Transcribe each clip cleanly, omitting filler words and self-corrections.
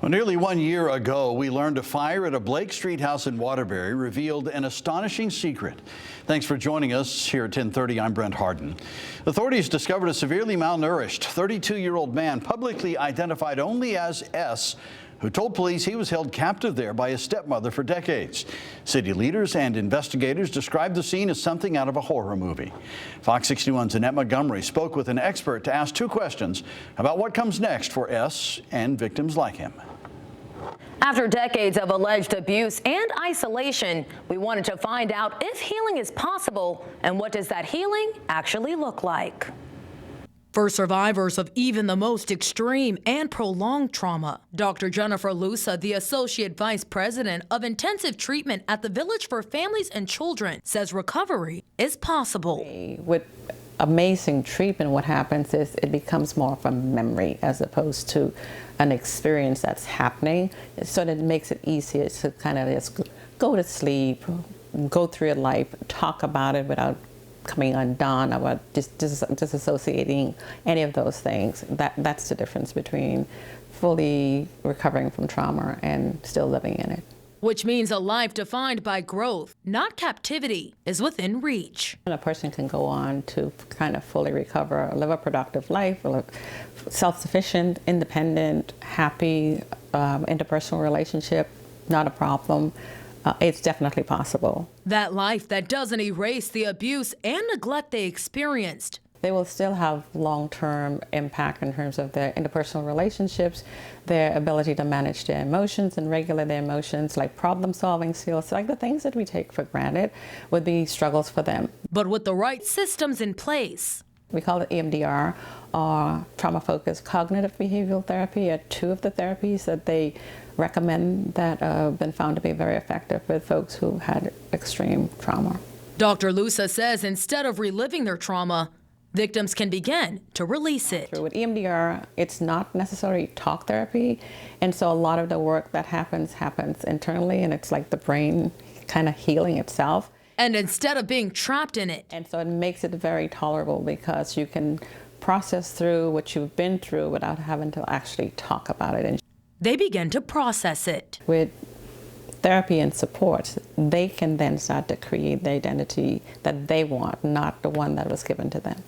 Well, nearly 1 year ago, we learned a fire at a Blake Street house in Waterbury revealed an astonishing secret. Thanks for joining us here at 10:30. I'm Brent Harden. Authorities discovered a severely malnourished 32-year-old man, publicly identified only as S, who told police he was held captive there by his stepmother for decades. City leaders and investigators described the scene as something out of a horror movie. Fox 61's Annette Montgomery spoke with an expert to ask two questions about what comes next for S and victims like him. After decades of alleged abuse and isolation, we wanted to find out if healing is possible and what does that healing actually look like. For survivors of even the most extreme and prolonged trauma, Dr. Jennifer Lusa, the Associate Vice President of Intensive Treatment at the Village for Families and Children, says recovery is possible. With amazing treatment, what happens is it becomes more of a memory as opposed to an experience that's happening. So that it makes it easier to kind of just go to sleep, go through your life, talk about it without coming undone, about disassociating any of those things. That's the difference between fully recovering from trauma and still living in it. Which means a life defined by growth, not captivity, is within reach. And a person can go on to kind of fully recover, live a productive life, self-sufficient, independent, happy, interpersonal relationship, not a problem. It's definitely possible. That life that doesn't erase the abuse and neglect they experienced. They will still have long-term impact in terms of their interpersonal relationships, their ability to manage their emotions and regulate their emotions, like problem-solving skills, like the things that we take for granted would be struggles for them. But with the right systems in place. We call it EMDR, or trauma-focused cognitive behavioral therapy, are two of the therapies that they recommend that have been found to be very effective with folks who had extreme trauma. Dr. Lusa says instead of reliving their trauma, victims can begin to release it. With EMDR, it's not necessarily talk therapy, and so a lot of the work that happens internally, and it's like the brain kind of healing itself. And instead of being trapped in it. And so it makes it very tolerable because you can process through what you've been through without having to actually talk about it. And they begin to process it. With therapy and support, they can then start to create the identity that they want, not the one that was given to them.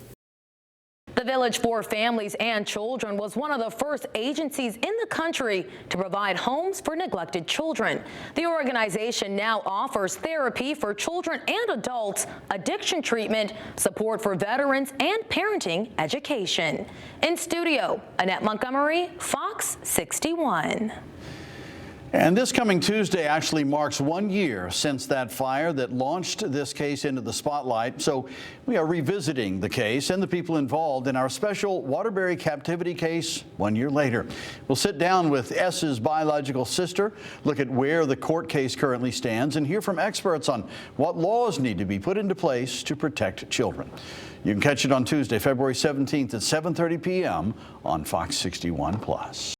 The Village for Families and Children was one of the first agencies in the country to provide homes for neglected children. The organization now offers therapy for children and adults, addiction treatment, support for veterans, and parenting education. In studio, Annette Montgomery, Fox 61. And this coming Tuesday actually marks 1 year since that fire that launched this case into the spotlight. So we are revisiting the case and the people involved in our special Waterbury captivity case 1 year later. We'll sit down with S's biological sister, look at where the court case currently stands, and hear from experts on what laws need to be put into place to protect children. You can catch it on Tuesday, February 17th at 7:30 p.m. on Fox 61+.